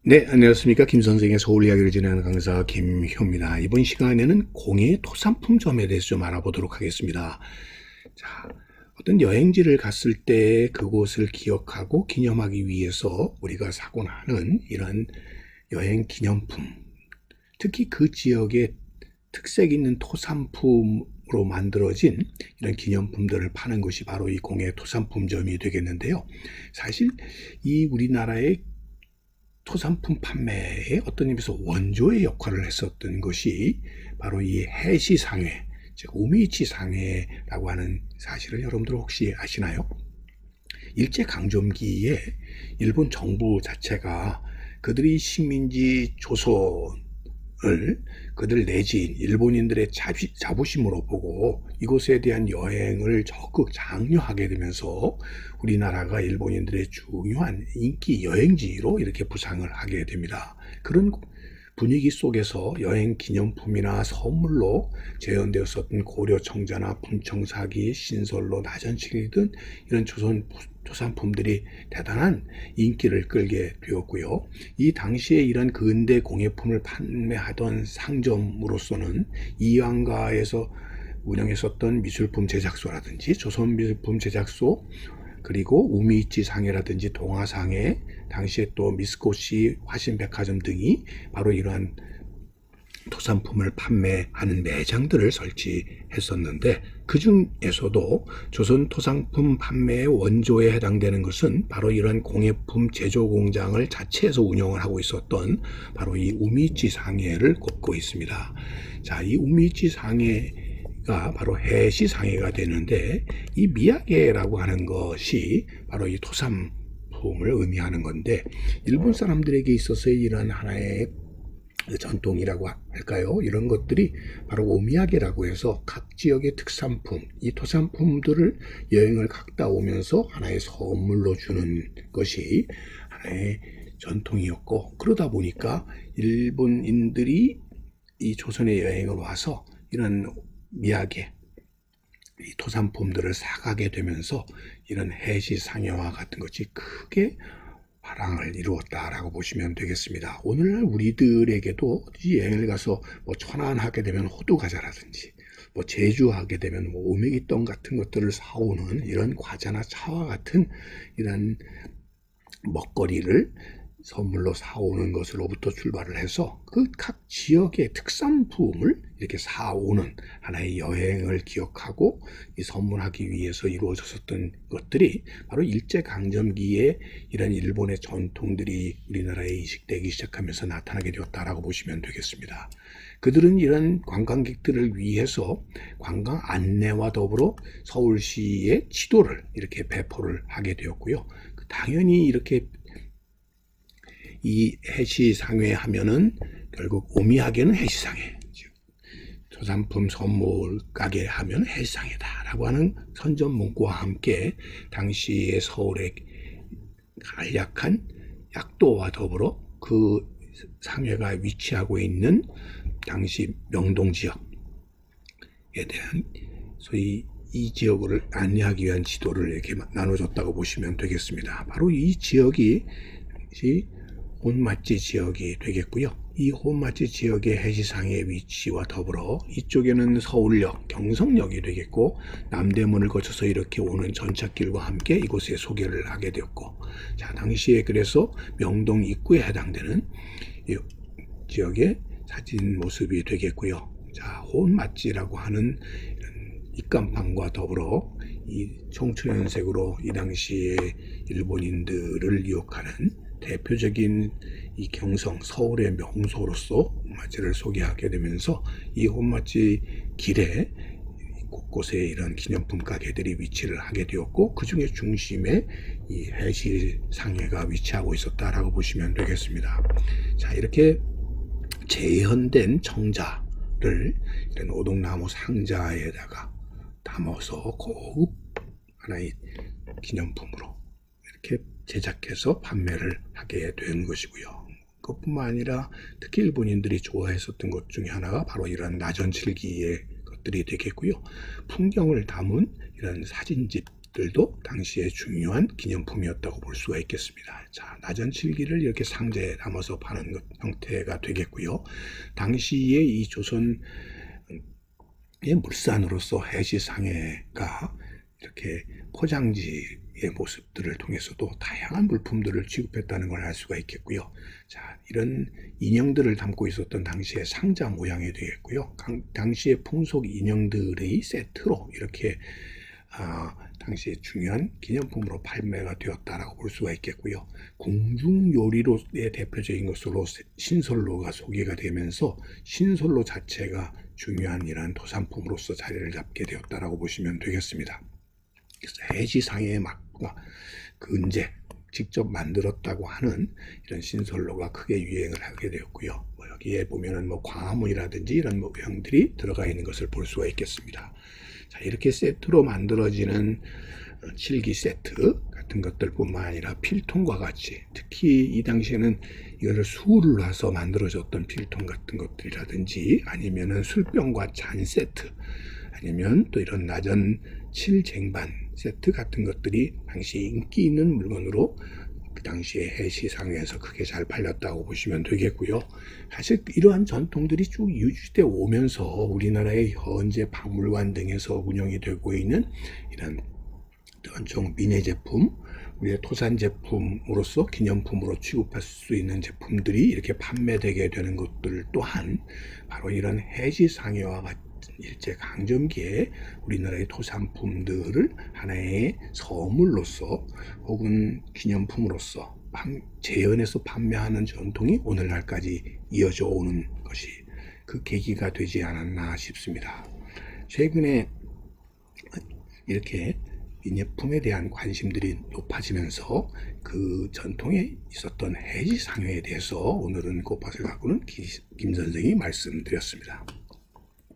네, 안녕하십니까. 김 선생의 서울 이야기를 진행하는 강사 김효입니다. 이번 시간에는 공예 토산품점에 대해서 좀 알아보도록 하겠습니다. 자, 어떤 여행지를 갔을 때 그곳을 기억하고 기념하기 위해서 우리가 사곤 하는 이런 여행 기념품, 특히 그 지역의 특색 있는 토산품으로 만들어진 이런 기념품들을 파는 것이 바로 이 공예 토산품점이 되겠는데요. 사실 이 우리나라의 토산품 판매에 어떤 의미에서 원조의 역할을 했었던 것이 바로 이 해시상회, 즉 우미이치 상회라고 하는 사실을 여러분들 혹시 아시나요? 일제강점기에 일본 정부 자체가 그들이 식민지 조선을 그들 내지인 일본인들의 자부심으로 보고 이곳에 대한 여행을 적극 장려하게 되면서 우리나라가 일본인들의 중요한 인기 여행지로 이렇게 부상을 하게 됩니다. 그런 분위기 속에서 여행 기념품이나 선물로 재현되었었던 고려 청자나 분청사기, 신설로, 나전칠기 등 이런 조선 토산품들이 대단한 인기를 끌게 되었고요. 이 당시에 이런 근대 공예품을 판매하던 상점으로서는 이왕가에서 운영했었던 미술품 제작소라든지 조선미술품 제작소, 그리고 우미이치 상해라든지 동화상해, 당시에 또 미스코시 화신백화점 등이 바로 이러한 토산품을 판매하는 매장들을 설치했었는데, 그 중에서도 조선 토산품 판매의 원조에 해당되는 것은 바로 이런 공예품 제조 공장을 자체에서 운영을 하고 있었던 바로 이 우미이치 상해를 꼽고 있습니다. 자, 이 우미이치 상해가 바로 해시상해가 되는데, 이 미야게라고 하는 것이 바로 이 토산품을 의미하는 건데, 일본 사람들에게 있어서 이런 하나의 전통이라고 할까요? 이런 것들이 바로 오미야게라고 해서 각 지역의 특산품, 이 토산품들을 여행을 갔다 오면서 하나의 선물로 주는 것이 하나의 전통이었고, 그러다 보니까 일본인들이 이 조선에 여행을 와서 이런 미야게, 이 토산품들을 사가게 되면서 이런 해시상해와 같은 것이 크게 화랑을 이루었다라고 보시면 되겠습니다. 오늘날 우리들에게도 여행을 가서 뭐 천안하게 되면 호두과자라든지, 뭐 제주하게 되면 뭐 오메기떡 같은 것들을 사오는 이런 과자나 차와 같은 이런 먹거리를 선물로 사오는 것으로부터 출발을 해서 그 각 지역의 특산품을 이렇게 사오는 하나의 여행을 기억하고 이 선물하기 위해서 이루어졌었던 것들이 바로 일제강점기에 이런 일본의 전통들이 우리나라에 이식되기 시작하면서 나타나게 되었다라고 보시면 되겠습니다. 그들은 이런 관광객들을 위해서 관광 안내와 더불어 서울시의 지도를 이렇게 배포를 하게 되었고요. 당연히 이렇게 이 해시상회 하면은 결국 오미야게는 해시상회, 토산품 선물 가게 하면 해시상회다라고 하는 선전 문구와 함께 당시의 서울의 간략한 약도와 더불어 그 상회가 위치하고 있는 당시 명동 지역에 대한 소위 이 지역을 안내하기 위한 지도를 이렇게 나눠줬다고 보시면 되겠습니다. 바로 이 지역이 혼마찌 지역이 되겠고요. 이 혼마찌 지역의 해시상의 위치와 더불어 이쪽에는 서울역, 경성역이 되겠고, 남대문을 거쳐서 이렇게 오는 전찻길과 함께 이곳에 소개를 하게 되었고, 자, 당시에 그래서 명동 입구에 해당되는 이 지역의 사진 모습이 되겠고요. 자, 혼마찌라고 하는 입간판과 더불어 이 청초연색으로 이 당시에 일본인들을 유혹하는 대표적인 이 경성 서울의 명소로서 혼마찌를 소개하게 되면서 이 혼마찌 길에 곳곳에 이런 기념품 가게들이 위치를 하게 되었고, 그 중에 중심에 이 해시상회가 위치하고 있었다라고 보시면 되겠습니다. 자, 이렇게 재현된 청자를 이런 오동나무 상자에다가 담아서 고급 하나의 기념품으로 이렇게 제작해서 판매를 하게 된 것이고요. 그것뿐만 아니라 특히 일본인들이 좋아했었던 것 중에 하나가 바로 이런 나전칠기의 것들이 되겠고요. 풍경을 담은 이런 사진집 것들도 당시에 중요한 기념품이었다고 볼 수가 있겠습니다. 자, 나전칠기를 이렇게 상자에 담아서 파는 형태가 되겠고요. 당시에 이 조선의 물산으로서 해시상해가 이렇게 포장지의 모습들을 통해서도 다양한 물품들을 취급했다는 걸 알 수가 있겠고요. 자, 이런 인형들을 담고 있었던 당시의 상자 모양이 되겠고요. 당시의 풍속 인형들의 세트로 이렇게 당시에 중요한 기념품으로 판매가 되었다라고 볼 수가 있겠고요. 궁중요리로의 대표적인 것으로 신설로가 소개가 되면서 신설로 자체가 중요한 이러한 토산품으로서 자리를 잡게 되었다라고 보시면 되겠습니다. 그래서 해시상해의 막과 근제 직접 만들었다고 하는 이런 신설로가 크게 유행을 하게 되었고요. 여기에 보면은 광화문이라든지 이런 모형들이 들어가 있는 것을 볼 수가 있겠습니다. 자, 이렇게 세트로 만들어지는 칠기 세트 같은 것들뿐만 아니라 필통과 같이, 특히 이 당시에는 이거를 수를 놔서 만들어졌던 필통 같은 것들이라든지, 아니면은 술병과 잔 세트, 아니면 또 이런 나전 칠쟁반 세트 같은 것들이 당시 인기 있는 물건으로 그 당시에 해시상에서 크게 잘 팔렸다고 보시면 되겠고요. 사실 이러한 전통들이 쭉 유지돼 오면서 우리나라의 현재 박물관 등에서 운영이 되고 있는 이런 전통 민의 제품, 우리의 토산 제품으로서 기념품으로 취급할 수 있는 제품들이 이렇게 판매되게 되는 것들 또한 바로 이런 해시상해와 같은 일제강점기에 우리나라의 토산품들을 하나의 선물로서 혹은 기념품으로서 재현해서 판매하는 전통이 오늘날까지 이어져 오는 것이 그 계기가 되지 않았나 싶습니다. 최근에 이렇게 민예품에 대한 관심들이 높아지면서 그 전통에 있었던 해시상해에 대해서 오늘은 꽃밭을 가꾸는 김 선생이 말씀드렸습니다.